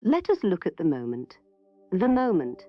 Let us look at the moment. The moment.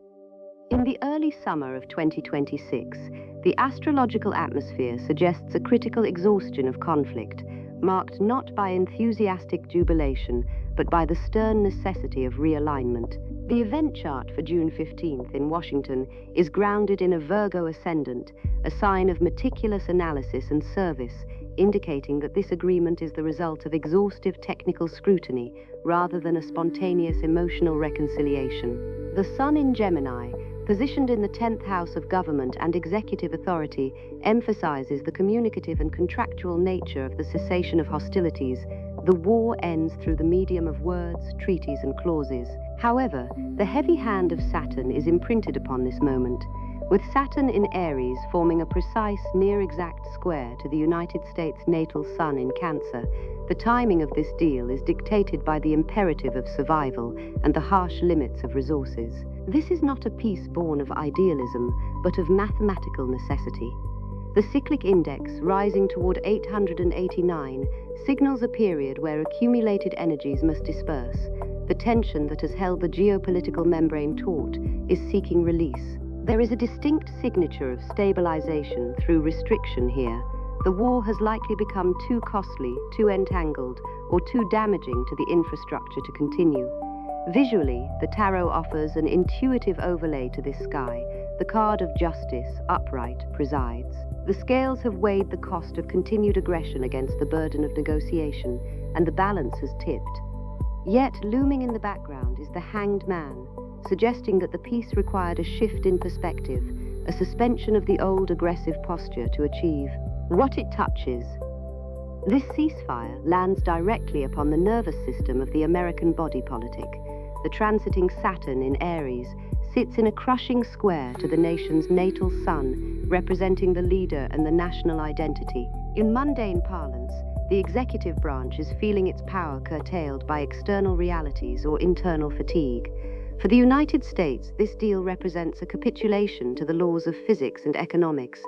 In the early summer of 2026, the astrological atmosphere suggests a critical exhaustion of conflict, marked not by enthusiastic jubilation, but by the stern necessity of realignment. The event chart for June 15th in Washington is grounded in a Virgo ascendant, a sign of meticulous analysis and service, indicating that this agreement is the result of exhaustive technical scrutiny rather than a spontaneous emotional reconciliation. The Sun in Gemini, positioned in the 10th house of government and executive authority, emphasizes the communicative and contractual nature of the cessation of hostilities. The war ends through the medium of words, treaties, and clauses. However, the heavy hand of Saturn is imprinted upon this moment, with Saturn in Aries forming a precise, near-exact square to the United States natal Sun in Cancer. The timing of this deal is dictated by the imperative of survival and the harsh limits of resources. This is not a peace born of idealism, but of mathematical necessity. The cyclic index, rising toward 889, signals a period where accumulated energies must disperse. The tension that has held the geopolitical membrane taut is seeking release. There is a distinct signature of stabilization through restriction here. The war has likely become too costly, too entangled, or too damaging to the infrastructure to continue. Visually, the tarot offers an intuitive overlay to this sky. The card of justice, upright, presides. The scales have weighed the cost of continued aggression against the burden of negotiation, and the balance has tipped. Yet, looming in the background is the Hanged Man, suggesting that the peace required a shift in perspective, a suspension of the old aggressive posture to achieve what it touches. This ceasefire lands directly upon the nervous system of the American body politic. The transiting Saturn in Aries sits in a crushing square to the nation's natal Sun, representing the leader and the national identity. In mundane parlance, the executive branch is feeling its power curtailed by external realities or internal fatigue. For the United States, this deal represents a capitulation to the laws of physics and economics.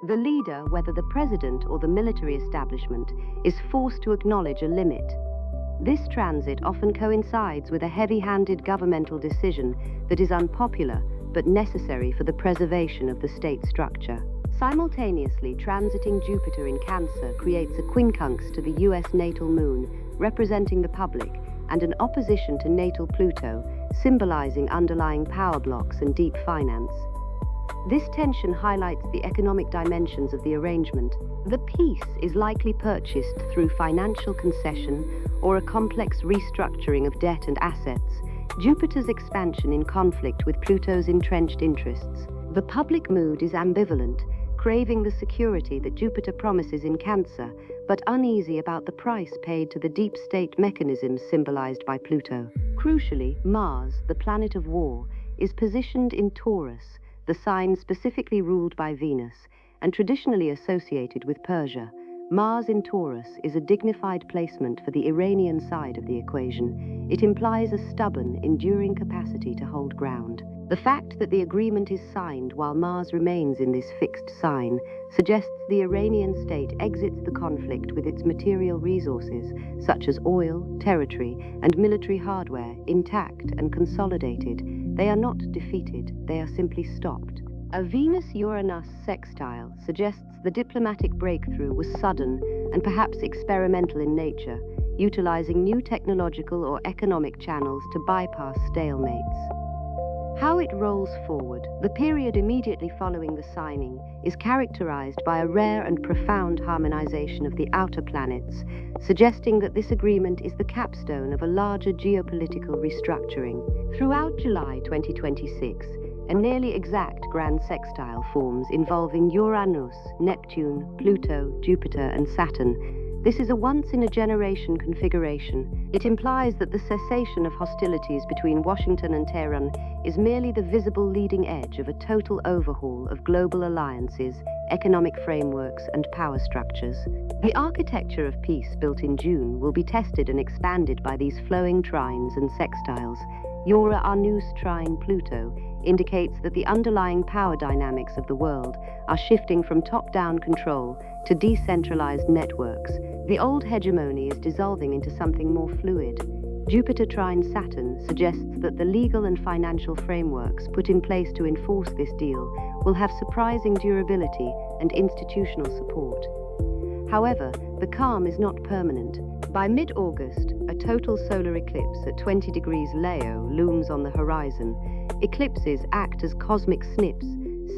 The leader, whether the president or the military establishment, is forced to acknowledge a limit. This transit often coincides with a heavy-handed governmental decision that is unpopular but necessary for the preservation of the state structure. Simultaneously, transiting Jupiter in Cancer creates a quincunx to the US natal moon, representing the public, and an opposition to natal Pluto, symbolizing underlying power blocks and deep finance. This tension highlights the economic dimensions of the arrangement. The peace is likely purchased through financial concession or a complex restructuring of debt and assets, Jupiter's expansion in conflict with Pluto's entrenched interests. The public mood is ambivalent, craving the security that Jupiter promises in Cancer, but uneasy about the price paid to the deep state mechanisms symbolized by Pluto. Crucially, Mars, the planet of war, is positioned in Taurus, the sign specifically ruled by Venus, and traditionally associated with Persia. Mars in Taurus is a dignified placement for the Iranian side of the equation. It implies a stubborn, enduring capacity to hold ground. The fact that the agreement is signed while Mars remains in this fixed sign suggests the Iranian state exits the conflict with its material resources, such as oil, territory, and military hardware, intact and consolidated. They are not defeated, they are simply stopped. A Venus-Uranus sextile suggests the diplomatic breakthrough was sudden and perhaps experimental in nature, utilizing new technological or economic channels to bypass stalemates. How it rolls forward. The period immediately following the signing is characterized by a rare and profound harmonization of the outer planets, suggesting that this agreement is the capstone of a larger geopolitical restructuring. Throughout July 2026, a nearly exact grand sextile forms involving Uranus, Neptune, Pluto, Jupiter, and Saturn. This is a once-in-a-generation configuration. It implies that the cessation of hostilities between Washington and Tehran is merely the visible leading edge of a total overhaul of global alliances, economic frameworks, and power structures. The architecture of peace built in June will be tested and expanded by these flowing trines and sextiles. Uranus trine Pluto indicates that the underlying power dynamics of the world are shifting from top-down control to decentralized networks. The old hegemony is dissolving into something more fluid. Jupiter trine Saturn suggests that the legal and financial frameworks put in place to enforce this deal will have surprising durability and institutional support. However, the calm is not permanent. By mid-August, a total solar eclipse at 20 degrees Leo looms on the horizon. Eclipses act as cosmic snips,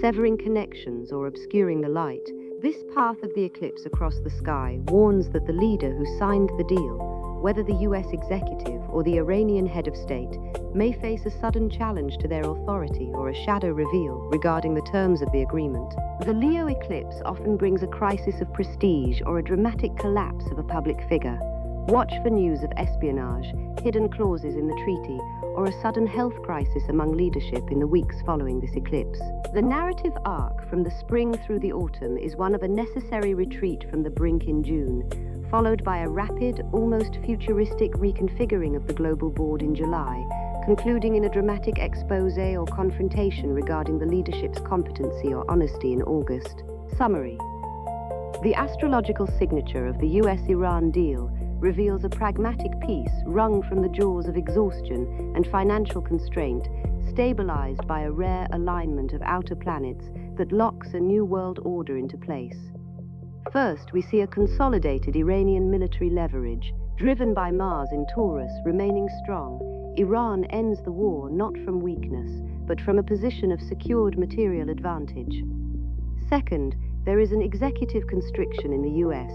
severing connections or obscuring the light. This path of the eclipse across the sky warns that the leader who signed the deal, whether the US executive or the Iranian head of state, may face a sudden challenge to their authority or a shadow reveal regarding the terms of the agreement. The Leo eclipse often brings a crisis of prestige or a dramatic collapse of a public figure. Watch for news of espionage, hidden clauses in the treaty, or a sudden health crisis among leadership in the weeks following this eclipse. The narrative arc from the spring through the autumn is one of a necessary retreat from the brink in June, followed by a rapid, almost futuristic reconfiguring of the global board in July, concluding in a dramatic expose or confrontation regarding the leadership's competency or honesty in August. Summary. The astrological signature of the US-Iran deal reveals a pragmatic peace wrung from the jaws of exhaustion and financial constraint, stabilized by a rare alignment of outer planets that locks a new world order into place. First, we see a consolidated Iranian military leverage, driven by Mars in Taurus, remaining strong. Iran ends the war not from weakness, but from a position of secured material advantage. Second, there is an executive constriction in the US,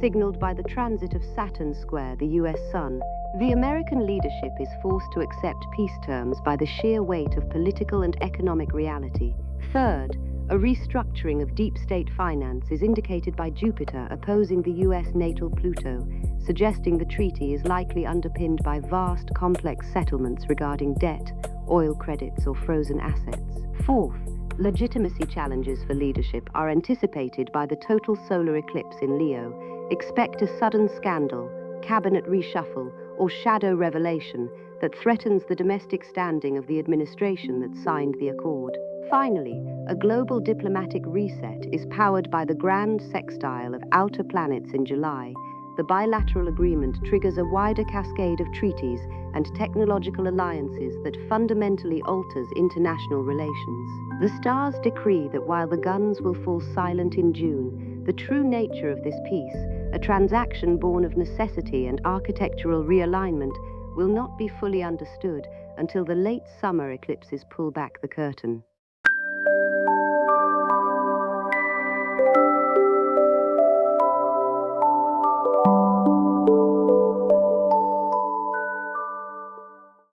signaled by the transit of Saturn square the US Sun. The American leadership is forced to accept peace terms by the sheer weight of political and economic reality. Third, a restructuring of deep state finance is indicated by Jupiter opposing the US natal Pluto, suggesting the treaty is likely underpinned by vast, complex settlements regarding debt, oil credits, or frozen assets. Fourth, legitimacy challenges for leadership are anticipated by the total solar eclipse in Leo. Expect a sudden scandal, cabinet reshuffle, or shadow revelation that threatens the domestic standing of the administration that signed the accord. Finally, a global diplomatic reset is powered by the grand sextile of outer planets in July. The bilateral agreement triggers a wider cascade of treaties and technological alliances that fundamentally alters international relations. The stars decree that while the guns will fall silent in June, the true nature of this peace, a transaction born of necessity and architectural realignment, will not be fully understood until the late summer eclipses pull back the curtain.